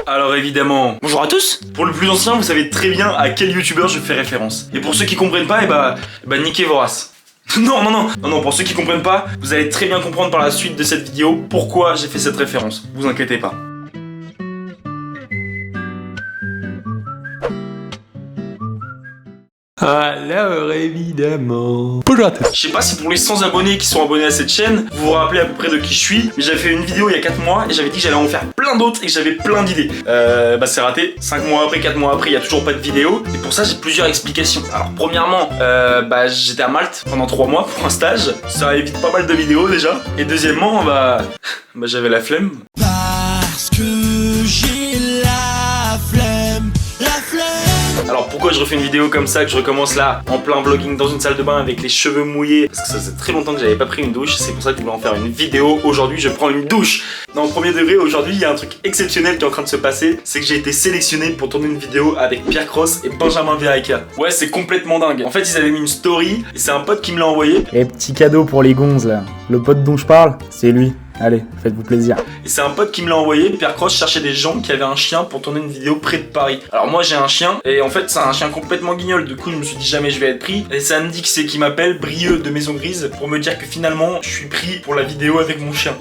Alors évidemment, bonjour à tous. Pour le plus ancien, vous savez très bien à quel youtubeur je fais référence. Et pour ceux qui comprennent pas, niquez vos races. Non, pour ceux qui comprennent pas, vous allez très bien comprendre par la suite de cette vidéo pourquoi j'ai fait cette référence. Vous inquiétez pas. Alors évidemment. Bonjour à tous. Je sais pas si pour les 100 abonnés qui sont abonnés à cette chaîne, vous vous rappelez à peu près de qui je suis, mais j'avais fait une vidéo il y a 4 mois et j'avais dit que j'allais en faire plein d'autres et que j'avais plein d'idées. C'est raté. 5 mois après, 4 mois après, il y a toujours pas de vidéo. Et pour ça, j'ai plusieurs explications. Alors premièrement, j'étais à Malte pendant 3 mois pour un stage. Ça évite pas mal de vidéos déjà. Et deuxièmement, j'avais la flemme. Parce que j'ai la flemme. Alors pourquoi je refais une vidéo comme ça, que je recommence là en plein vlogging dans une salle de bain avec les cheveux mouillés? Parce que ça faisait très longtemps que j'avais pas pris une douche, c'est pour ça que je voulais en faire une vidéo. Aujourd'hui je prends une douche. Non, au premier degré, aujourd'hui il y a un truc exceptionnel qui est en train de se passer, c'est que j'ai été sélectionné pour tourner une vidéo avec Pierre Cross et Benjamin Verreika. Ouais, c'est complètement dingue. En fait ils avaient mis une story et c'est un pote qui me l'a envoyé. Et petit cadeau pour les gonzes là. Le pote dont je parle, c'est lui. Allez, faites-vous plaisir. Et c'est un pote qui me l'a envoyé. Pierre Cross cherchait des gens qui avaient un chien pour tourner une vidéo près de Paris. Alors moi j'ai un chien et en fait c'est un chien complètement guignol. Du coup je me suis dit jamais je vais être pris. Et ça me dit que c'est qui m'appelle Brieux de Maison Grise pour me dire que finalement je suis pris pour la vidéo avec mon chien.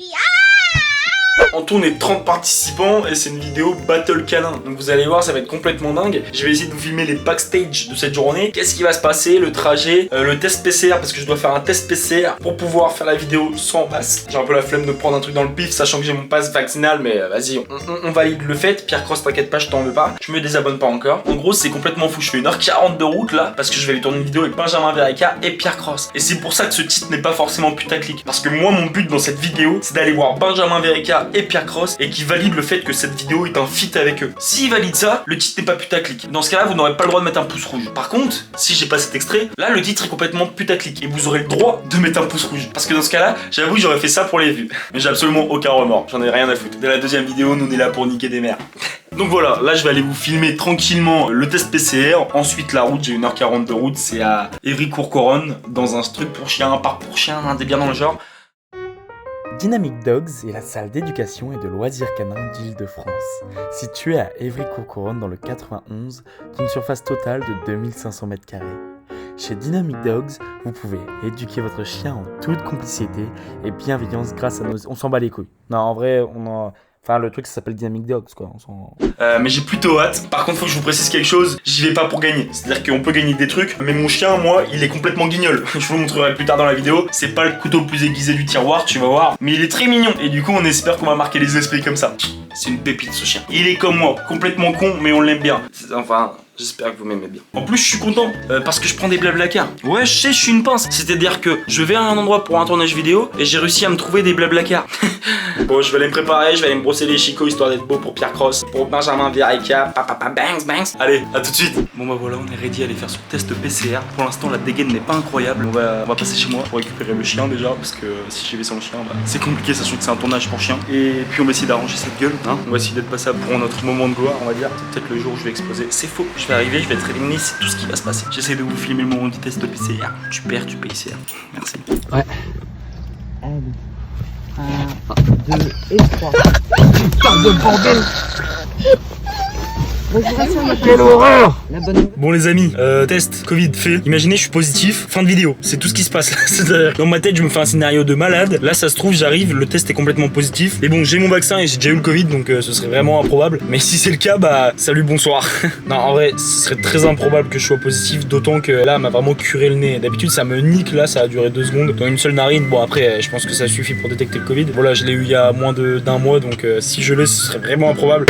En tout on est 30 participants et c'est une vidéo battle canin. Donc vous allez voir ça va être complètement dingue. Je vais essayer de vous filmer les backstage de cette journée. Qu'est-ce qui va se passer, le trajet, le test PCR parce que je dois faire un test PCR pour pouvoir faire la vidéo sans masque. J'ai un peu la flemme de prendre un truc dans le pif sachant que j'ai mon pass vaccinal, mais vas-y on valide le fait. Pierre Cross t'inquiète pas, je t'en veux pas. Je me désabonne pas encore. En gros c'est complètement fou. Je fais 1h40 de route là parce que je vais aller tourner une vidéo avec Benjamin Verreika et Pierre Cross. Et c'est pour ça que ce titre n'est pas forcément putaclic. Parce que moi mon but dans cette vidéo c'est d'aller voir Benjamin Verreika et Pierre Cross et qui valide le fait que cette vidéo est un feat avec eux. S'ils valident ça, le titre n'est pas putaclic. Dans ce cas-là, vous n'aurez pas le droit de mettre un pouce rouge. Par contre, si j'ai pas cet extrait, là le titre est complètement putaclic et vous aurez le droit de mettre un pouce rouge. Parce que dans ce cas-là, j'avoue que j'aurais fait ça pour les vues. Mais j'ai absolument aucun remords, j'en ai rien à foutre. Dès la deuxième vidéo, nous on est là pour niquer des mères. Donc voilà, là je vais aller vous filmer tranquillement le test PCR. Ensuite la route, j'ai 1h40 de route, c'est à Évry-Courcouronnes, dans un truc pour chien, un parc pour chien, un des bien dans le genre. Dynamic Dogs est la salle d'éducation et de loisirs canins d'Île-de-France, située à Évry-Courcouronnes dans le 91, d'une surface totale de 2500 m². Chez Dynamic Dogs, vous pouvez éduquer votre chien en toute complicité et bienveillance grâce à nos... On s'en bat les couilles. Non, en vrai, Enfin, le truc ça s'appelle Dynamic Dogs quoi. Mais j'ai plutôt hâte. Par contre, faut que je vous précise quelque chose. J'y vais pas pour gagner. C'est-à-dire qu'on peut gagner des trucs, mais mon chien, moi, il est complètement guignol. Je vous le montrerai plus tard dans la vidéo. C'est pas le couteau le plus aiguisé du tiroir, tu vas voir. Mais il est très mignon. Et du coup, on espère qu'on va marquer les esprits comme ça. C'est une pépite ce chien. Il est comme moi, complètement con, mais on l'aime bien. Enfin. J'espère que vous m'aimez bien. En plus, je suis content parce que je prends des blablacar. Ouais, je sais, je suis une pince. C'est-à-dire que je vais à un endroit pour un tournage vidéo et j'ai réussi à me trouver des blablacar. Bon, je vais aller me préparer, je vais aller me brosser les chicots histoire d'être beau pour Pierre Cross, pour Benjamin Verreika, bangs. Allez, à tout de suite. Bon bah voilà, on est ready à aller faire ce test PCR. Pour l'instant, la dégaine n'est pas incroyable. On va passer chez moi pour récupérer le chien déjà parce que si j'y vais sans le chien, c'est compliqué, sachant que c'est un tournage pour chien. Et puis on va essayer d'arranger cette gueule. Hein. On va essayer d'être passable pour notre moment de gloire, on va dire. C'est peut-être le jour où je vais exploser. C'est faux. Je vais arriver, je vais être éliminé, c'est tout ce qui va se passer. J'essaie de vous filmer le moment du test de PCR. Tu perds, tu payes CR. Merci. Ouais. Allez. 1, 2 et 3. Putain de bordel. Quelle horreur! Bon les amis, test Covid fait. Imaginez je suis positif, fin de vidéo. C'est tout ce qui se passe là. Dans ma tête je me fais un scénario de malade. Là ça se trouve j'arrive, le test est complètement positif. Mais bon j'ai mon vaccin et j'ai déjà eu le Covid donc ce serait vraiment improbable. Mais si c'est le cas salut bonsoir. Non en vrai ce serait très improbable que je sois positif. D'autant que là m'a vraiment curé le nez. D'habitude ça me nique, là ça a duré 2 secondes dans une seule narine. Bon après je pense que ça suffit pour détecter le Covid. Voilà je l'ai eu il y a moins d'un mois donc si je l'ai ce serait vraiment improbable.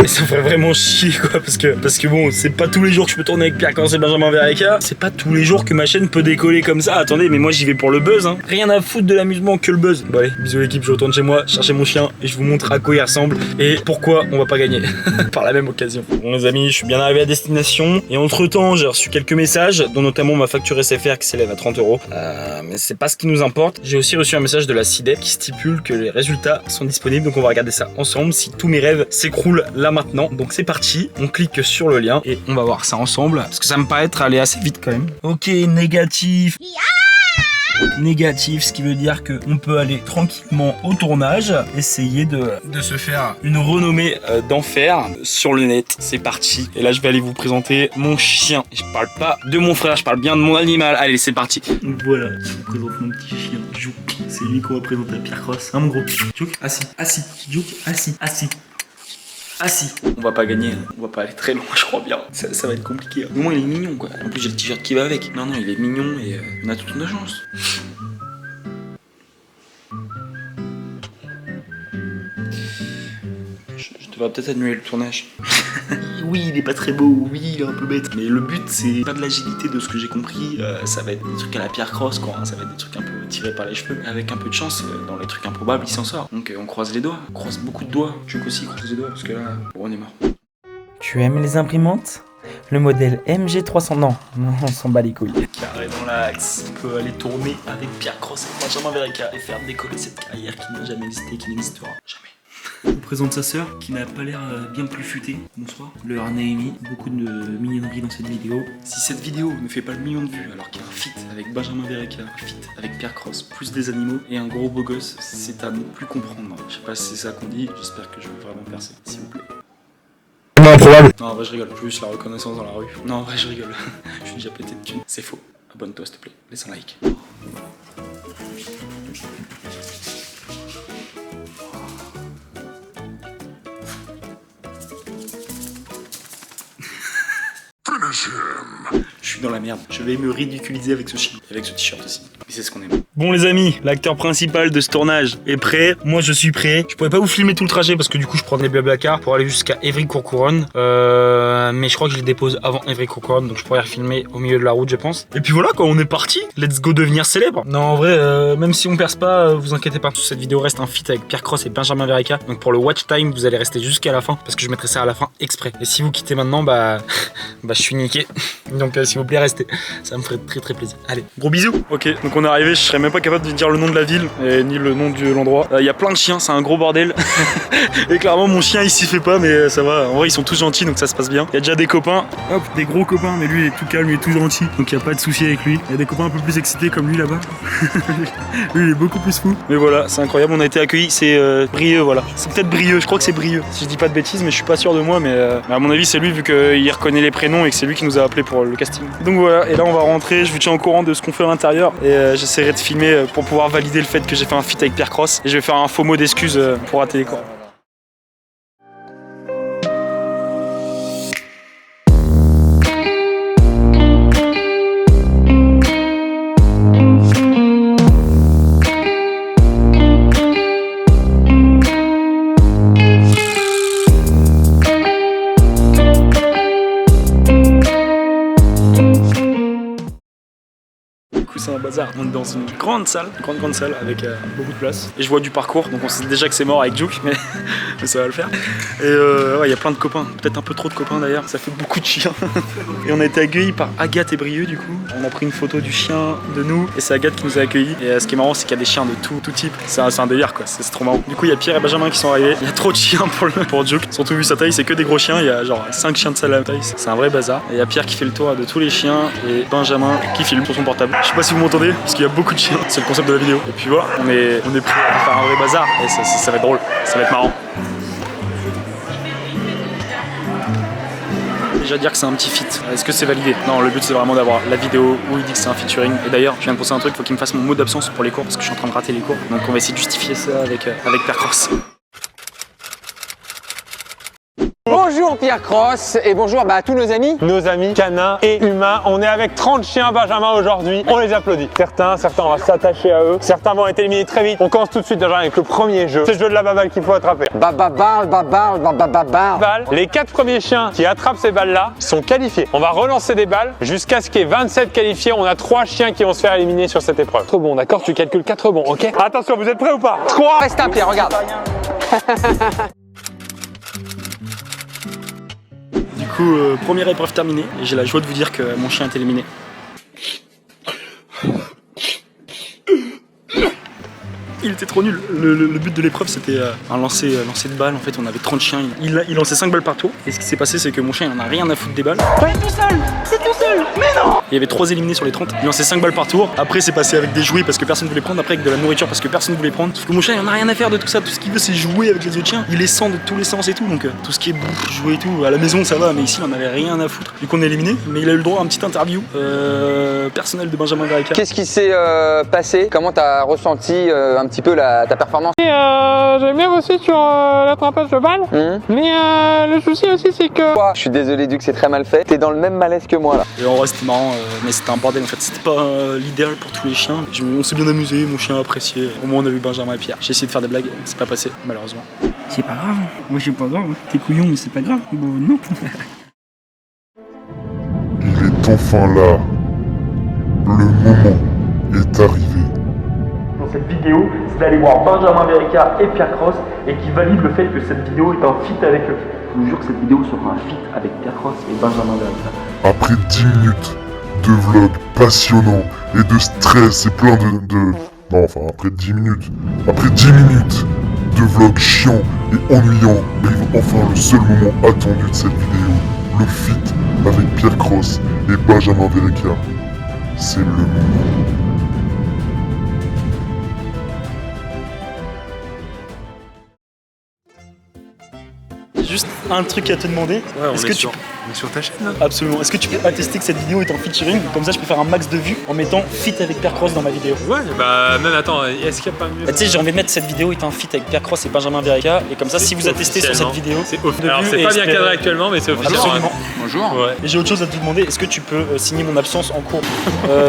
Et ça ferait vraiment chier quoi parce que bon c'est pas tous les jours que je peux tourner avec Pierre Cross et Benjamin Verreika. C'est pas tous les jours que ma chaîne peut décoller comme ça. Attendez mais moi j'y vais pour le buzz hein. Rien à foutre de l'amusement que le buzz. Bon allez bisous l'équipe, je retourne chez moi chercher mon chien et je vous montre à quoi il ressemble et pourquoi on va pas gagner par la même occasion. Bon les amis je suis bien arrivé à destination et entre temps j'ai reçu quelques messages dont notamment ma facture SFR qui s'élève à 30 €. Mais c'est pas ce qui nous importe. J'ai aussi reçu un message de la CIDEP qui stipule que les résultats sont disponibles donc on va regarder ça ensemble si tous mes rêves s'écroulent là maintenant. Donc c'est parti, on clique sur le lien et on va voir ça ensemble parce que ça me paraît être allé assez vite quand même. Ok, négatif. négatif, ce qui veut dire qu'on peut aller tranquillement au tournage, essayer de se faire une renommée d'enfer sur le net. C'est parti. Et là, je vais aller vous présenter mon chien. Je parle pas de mon frère, je parle bien de mon animal. Allez, c'est parti. Donc voilà, je vous présente mon petit chien, Jouk. C'est lui qu'on va présenter à Pierre Cross. Hein, mon gros Jouk, assis, assis, Jouk, assis, assis. Assis. On va pas gagner, on va pas aller très loin, je crois bien. Ça va être compliqué. Au moins, il est mignon, quoi. En plus, j'ai le t-shirt qui va avec. Non, il est mignon et on a toute une chance. Je devrais peut-être annuler le tournage. Oui, il est pas très beau, oui, il est un peu bête. Mais le but, c'est pas de l'agilité de ce que j'ai compris. Ça va être des trucs à la Pierre Cross, quoi. Hein. Ça va être des trucs un peu tirés par les cheveux. Avec un peu de chance, dans les trucs improbables, il s'en sort. Donc on croise les doigts. On croise beaucoup de doigts. Je veux aussi croise les doigts parce que là, on est mort. Tu aimes les imprimantes? Le modèle MG300, non, on s'en bat les couilles. Carré dans l'axe. On peut aller tourner avec Pierre Cross et Benjamin Verreca et faire décoller cette carrière qui n'a jamais existé, qui n'existera jamais. On présente sa sœur qui n'a pas l'air bien plus futée. Bonsoir. Le harnais est mis. Beaucoup de mignonneries dans cette vidéo. Si cette vidéo ne fait pas le million de vues alors qu'il y a un feat avec Benjamin Verreca, un feat avec Pierre Cross, plus des animaux et un gros beau gosse, c'est à ne plus comprendre. Je sais pas si c'est ça qu'on dit. J'espère que je vais vraiment percer. S'il vous plaît. Improbable. Non, en vrai, je rigole. Plus la reconnaissance dans la rue. Non, en vrai, je rigole. Je suis déjà pété de thunes. C'est faux. Abonne-toi, s'il te plaît. Laisse un like. Je suis dans la merde. Je vais me ridiculiser avec ce chien. Avec ce t-shirt aussi. Et c'est ce qu'on aime. Bon les amis, l'acteur principal de ce tournage est prêt. Moi je suis prêt. Je pourrais pas vous filmer tout le trajet parce que du coup je prendrais Blablacar pour aller jusqu'à Évry-Courcouronnes. Mais je crois que je le dépose avant Évry-Courcouronnes. Donc je pourrais filmer au milieu de la route je pense. Et puis voilà quoi, on est parti. Let's go devenir célèbre. Non en vrai, même si on perce pas, vous inquiétez pas. Cette vidéo reste un feat avec Pierre Cross et Benjamin Verreca. Donc pour le watch time, vous allez rester jusqu'à la fin. Parce que je mettrai ça à la fin exprès. Et si vous quittez maintenant, bah je suis niqué. Donc s'il vous plaît restez. Ça me ferait très très plaisir. Allez, gros bisous. Ok, donc on est arrivé, je serais même pas capable de dire le nom de la ville et ni le nom de l'endroit. Il y a plein de chiens, c'est un gros bordel. Et clairement mon chien il s'y fait pas mais ça va. En vrai ils sont tous gentils donc ça se passe bien. Il y a déjà des copains, hop, des gros copains mais lui il est tout calme, il est tout gentil. Donc il y a pas de souci avec lui. Il y a des copains un peu plus excités comme lui là-bas. Lui il est beaucoup plus fou. Mais voilà, c'est incroyable, on a été accueillis, c'est Brieux voilà. C'est peut-être Brieux, je crois que c'est Brieux. Si je dis pas de bêtises mais je suis pas sûr de moi mais à mon avis c'est lui vu qu'il reconnaît les prénoms et que c'est lui qui nous a appelé pour le casting. Donc voilà, et là on va rentrer, je vous tiens au courant de ce qu'on fait à l'intérieur et j'essaierai de filmer pour pouvoir valider le fait que j'ai fait un feat avec Pierre Cross et je vais faire un faux mot d'excuse pour rater les cours. C'est un bazar. On est dans une grande salle avec beaucoup de place. Et je vois du parcours, donc on sait déjà que c'est mort avec Jouk, mais ça va le faire. Et ouais, il y a plein de copains, peut-être un peu trop de copains d'ailleurs, ça fait beaucoup de chiens. Et on a été accueillis par Agathe et Brieux du coup. On a pris une photo du chien de nous et c'est Agathe qui nous a accueillis. Et ce qui est marrant, c'est qu'il y a des chiens de tout type. C'est un délire quoi, c'est trop marrant. Du coup, il y a Pierre et Benjamin qui sont arrivés. Il y a trop de chiens pour Jouk. Surtout vu sa taille, c'est que des gros chiens. Il y a genre 5 chiens de sa taille. C'est un vrai bazar. Et il y a Pierre qui fait le tour de tous les chiens et Benjamin qui filme sur son portable. Je sais pas si vous m'entendez parce qu'il y a beaucoup de chiens, c'est le concept de la vidéo. Et puis voilà, on est prêt à faire un vrai bazar et ça va être drôle, ça va être marrant. Déjà dire que c'est un petit feat, est-ce que c'est validé? Non, le but c'est vraiment d'avoir la vidéo où il dit que c'est un featuring. Et d'ailleurs, je viens de penser à un truc, faut qu'il me fasse mon mot d'absence pour les cours parce que je suis en train de rater les cours. Donc on va essayer de justifier ça avec Pierre Cross. Bonjour Pierre Cross et bonjour à tous nos amis canins et humains. On est avec 30 chiens Benjamin aujourd'hui, on les applaudit. Certains on va s'attacher à eux, certains vont être éliminés très vite. On commence tout de suite déjà avec le premier jeu, c'est le jeu de la baballe qu'il faut attraper. Baballe. Les 4 premiers chiens qui attrapent ces balles là sont qualifiés. On va relancer des balles jusqu'à ce qu'il y ait 27 qualifiés. On a 3 chiens qui vont se faire éliminer sur cette épreuve. 4 rebonds, d'accord, tu calcules 4 rebonds, ok? Attention, vous êtes prêts ou pas? 3. Reste un Pierre, regarde. Du coup, première épreuve terminée, et j'ai la joie de vous dire que mon chien est éliminé. Il était trop trop nul. Le but de l'épreuve, c'était un lancer de balles. En fait, on avait 30 chiens. Il lançait 5 balles par tour. Et ce qui s'est passé, c'est que mon chien, il en a rien à foutre des balles. Ouais, tout seul. C'est tout seul. Mais non. Il y avait 3 éliminés sur les 30. Il lançait 5 balles par tour. Après, c'est passé avec des jouets parce que personne voulait prendre. Après, avec de la nourriture parce que personne voulait prendre. Sauf que mon chien, il en a rien à faire de tout ça. Tout ce qu'il veut, c'est jouer avec les autres chiens. Il les sent de tous les sens et tout. Donc, tout ce qui est bouffe, jouer et tout. À la maison, ça va. Mais ici, il en avait rien à foutre. Du coup, on est éliminé. Mais il a eu le droit à un petit interview personnel de Benjamin Verreca. Qu'est-ce qui s'est passé? Comment t'as ressenti un petit peu ta performance? J'ai bien bossé sur l'attrapage de balles, mais le souci aussi c'est que... Je suis désolé Duc, c'est très mal fait. T'es dans le même malaise que moi là. Et en vrai c'était marrant, mais c'était un bordel en fait. C'était pas l'idéal pour tous les chiens. On s'est bien amusé, mon chien a apprécié. Au moins on a vu Benjamin et Pierre. J'ai essayé de faire des blagues, c'est pas passé malheureusement. C'est pas grave, moi c'est pas grave. T'es couillon mais c'est pas grave. Bon non. Il est enfin là. Le moment est arrivé. Dans cette vidéo, c'est d'aller voir Benjamin Verreca et Pierre Cross et qui valide le fait que cette vidéo est un feat avec eux. Je vous jure que cette vidéo sera un feat avec Pierre Cross et Benjamin Verreca. Après 10 minutes de vlog passionnant et de stress et plein Non, enfin, après 10 minutes. Après 10 minutes de vlog chiant et ennuyant, arrive enfin le seul moment attendu de cette vidéo. Le feat avec Pierre Cross et Benjamin Verreca. C'est le moment. Juste un truc à te demander. Ouais, Est-ce que tu... on est sur ta chaîne là. Absolument. Est-ce que tu peux attester que cette vidéo est en featuring? Comme ça, je peux faire un max de vues en mettant feat avec Pierre Cross dans ma vidéo. Ouais, bah même attends, est-ce qu'il y a pas mieux? Tu sais, j'ai envie de mettre cette vidéo est un feat avec Pierre Cross et Benjamin Verreca. Et comme ça, si vous attestez sur cette vidéo, c'est alors c'est pas bien cadré actuellement, mais c'est officiel. Absolument. Bonjour. Ouais. Et j'ai autre chose à te demander. Est-ce que tu peux signer mon absence en cours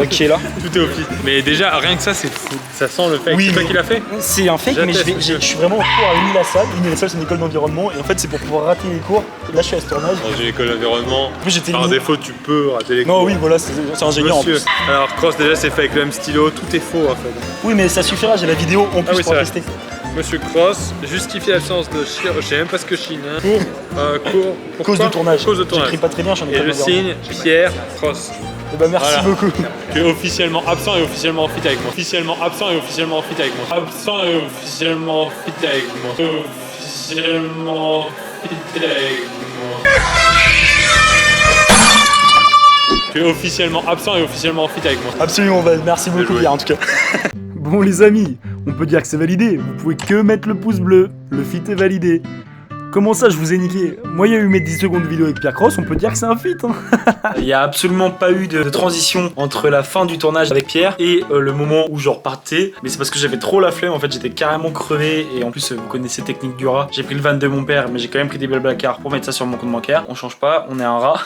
qui est là? Tout est officiel. Mais déjà, rien que ça, c'est fou. Ça sent le fake. Oui, C'est toi mais- qui l'as fait? C'est un fake, mais je suis vraiment en cours à Unilassal. Unilassal, c'est une école d'environnement. Et en fait, c'est pour pouvoir rater les cours. Et là, je suis à ce tournage. Dans une école d'environnement, En plus, j'étais par éliminé. défaut, tu peux rater les cours. Non, oui, voilà, c'est ingénieur en Monsieur. plus. Alors, Cross, déjà, c'est fait avec le même stylo. Tout est faux en fait. Oui, mais ça suffira, j'ai la vidéo en plus oui, pour c'est attester. Monsieur Cross justifie l'absence de chien. Je sais même pas ce que chine. Hein. Pour Cause de tournage. Cause de tournage. J'écris pas très bien, j'en ai Et pas je signe Pierre Cross. Eh ben, merci Voilà. beaucoup. Tu es officiellement absent et officiellement en fit avec moi. Officiellement absent et officiellement en fit avec moi. Absent et officiellement fit avec moi. Officiellement fit avec moi. Tu es officiellement absent et officiellement en fit avec moi. Absolument, bah, merci beaucoup joué. Pierre en tout cas. Bon les amis, on peut dire que c'est validé, vous pouvez que mettre le pouce bleu, le feat est validé. Comment ça je vous ai niqué? Moi il y a eu mes 10 secondes de vidéo avec Pierre Cross, on peut dire que c'est un feat hein. Il y a absolument pas eu de transition entre la fin du tournage avec Pierre et le moment où je repartais. Mais c'est parce que j'avais trop la flemme, en fait j'étais carrément crevé. Et en plus vous connaissez technique du rat. J'ai pris le van de mon père mais j'ai quand même pris des Blablacar pour mettre ça sur mon compte bancaire. On change pas, on est un rat.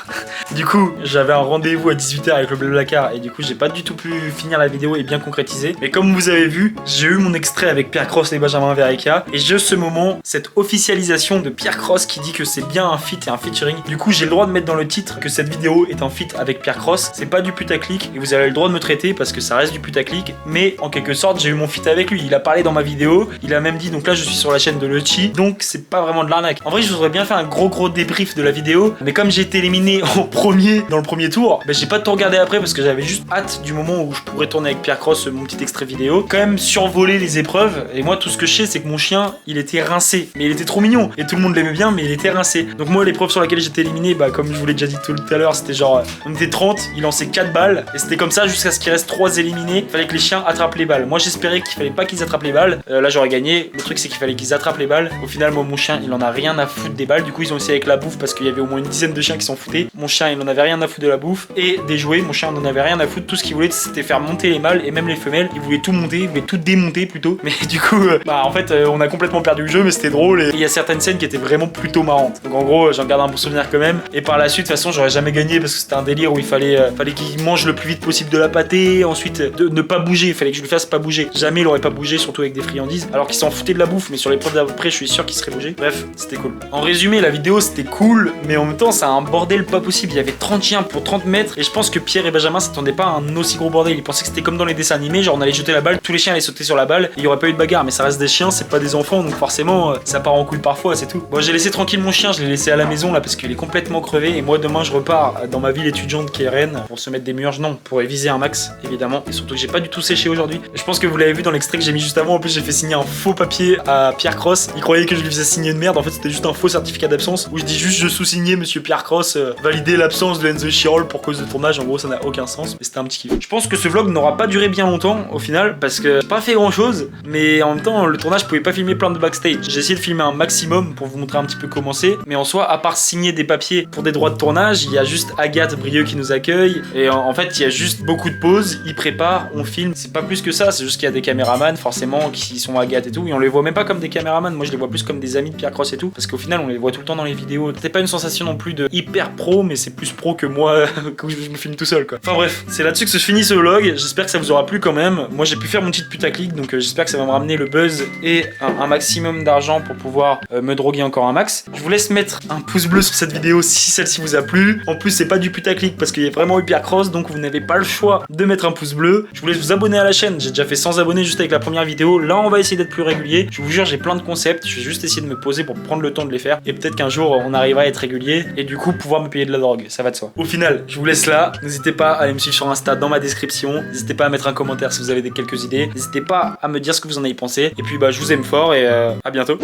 Du coup j'avais un rendez-vous à 18h avec le Blablacar. Et du coup j'ai pas du tout pu finir la vidéo et bien concrétiser. Mais comme vous avez vu, j'ai eu mon extrait avec Pierre Cross et Benjamin Verreca. Et j'ai ce moment, cette officialisation de Pierre Cross qui dit que c'est bien un feat et un featuring. Du coup j'ai le droit de mettre dans le titre que cette vidéo est un feat avec Pierre Cross. C'est pas du putaclic et vous avez le droit de me traiter parce que ça reste du putaclic. Mais en quelque sorte j'ai eu mon feat avec lui. Il a parlé dans ma vidéo, il a même dit donc là je suis sur la chaîne de Luchi. Donc c'est pas vraiment de l'arnaque. En vrai je voudrais bien faire un gros débrief de la vidéo. Mais comme j'ai été éliminé en premier dans le premier tour, j'ai pas tout regardé après parce que j'avais juste hâte du moment où je pourrais tourner avec Pierre Cross mon petit extrait vidéo. Quand même survoler les épreuves. Et moi tout ce que je sais c'est que mon chien il était rincé. Mais il était trop mignon. Et tout le monde l'aimait bien mais il était rincé. Donc moi l'épreuve sur laquelle j'étais éliminé, comme je vous l'ai déjà dit tout à l'heure, c'était genre on était 30, il lançait 4 balles et c'était comme ça jusqu'à ce qu'il reste 3 éliminés. Il fallait que les chiens attrapent les balles. Moi j'espérais qu'il fallait pas qu'ils attrapent les balles. Là j'aurais gagné. Le truc c'est qu'il fallait qu'ils attrapent les balles. Au final moi mon chien il en a rien à foutre des balles. Du coup ils ont essayé avec la bouffe parce qu'il y avait au moins une dizaine de chiens qui s'en foutaient. Mon chien il en avait rien à foutre de la bouffe et des jouets. Mon chien il en avait rien à foutre. Tout ce qu'il voulait c'était faire monter les mâles et même les femelles. Il voulait tout monter, il voulait tout démonter plutôt. Mais du coup en fait on a complètement perdu le jeu mais c'était drôle et il y a certaines scènes qui étaient vraiment plutôt marrantes. Donc en gros j'en garde un bon souvenir quand même. Et par la suite de toute façon j'aurais jamais gagné parce que c'était un délire où il fallait qu'il mange le plus vite possible de la pâtée. Ensuite de ne pas bouger, il fallait que je lui fasse pas bouger. Jamais il aurait pas bougé surtout avec des friandises. Alors qu'il s'en foutait de la bouffe mais sur les l'épreuve d'après je suis sûr qu'il serait bougé. Bref c'était cool. En résumé la vidéo c'était cool mais en même temps c'est un bordel pas possible. Il y avait 30 chiens pour 30 mètres et je pense que Pierre et Benjamin s'attendaient pas à un aussi gros bordel. Ils pensaient que c'était comme dans les dessins animés, genre on allait jeter la balle, tous les chiens allaient sauter sur la balle et il y aurait pas eu de bagarre. Mais ça reste des chiens, c'est pas des enfants donc forcément ça part en couille parfois c'est tout. tout. Bon, j'ai laissé tranquille mon chien, je l'ai laissé à la maison là parce qu'il est complètement crevé. Et moi, demain, je repars dans ma ville étudiante qui est Rennes pour se mettre des murges. Non, pour réviser un max, évidemment. Et surtout que j'ai pas du tout séché aujourd'hui. Je pense que vous l'avez vu dans l'extrait que j'ai mis juste avant. En plus, j'ai fait signer un faux papier à Pierre Cross. Il croyait que je lui faisais signer une merde. En fait, c'était juste un faux certificat d'absence où je dis juste je sous-signais monsieur Pierre Cross, valider l'absence de Enzo Chirol pour cause de tournage. En gros, ça n'a aucun sens. Mais c'était un petit kiff. Je pense que ce vlog n'aura pas duré bien longtemps au final parce que j'ai pas fait grand chose. Mais en même temps, le tournage pouvait pas filmer plein de backstage. J'ai essayé de filmer un maximum pour vous montrer un petit peu comment c'est. Mais en soi, à part signer des papiers pour des droits de tournage, il y a juste Agathe Brieux qui nous accueille. Et en fait, il y a juste beaucoup de pauses. Ils préparent, on filme. C'est pas plus que ça. C'est juste qu'il y a des caméramans forcément qui sont Agathe et tout. Et on les voit même pas comme des caméramans. Moi, je les vois plus comme des amis de Pierre Cross et tout. Parce qu'au final, on les voit tout le temps dans les vidéos. C'est pas une sensation non plus de hyper pro, mais c'est plus pro que moi quand je me filme tout seul quoi. Enfin bref, c'est là-dessus que se finit ce vlog. J'espère que ça vous aura plu quand même. Moi, j'ai pu faire mon petit putaclic, donc j'espère que ça va me ramener le buzz et un maximum d'argent pour pouvoir me droguer encore un max. Je vous laisse mettre un pouce bleu sur cette vidéo si celle-ci vous a plu. En plus, c'est pas du putaclic parce qu'il y a vraiment eu Pierre Cross, donc vous n'avez pas le choix de mettre un pouce bleu. Je vous laisse vous abonner à la chaîne. J'ai déjà fait 100 abonnés juste avec la première vidéo. Là, on va essayer d'être plus régulier. Je vous jure, j'ai plein de concepts. Je vais juste essayer de me poser pour prendre le temps de les faire. Et peut-être qu'un jour, on arrivera à être régulier et du coup, pouvoir me payer de la drogue. Ça va de soi. Au final, je vous laisse là. N'hésitez pas à aller me suivre sur Insta dans ma description. N'hésitez pas à mettre un commentaire si vous avez quelques idées. N'hésitez pas à me dire ce que vous en avez pensé. Et puis, bah, je vous aime fort et à bientôt.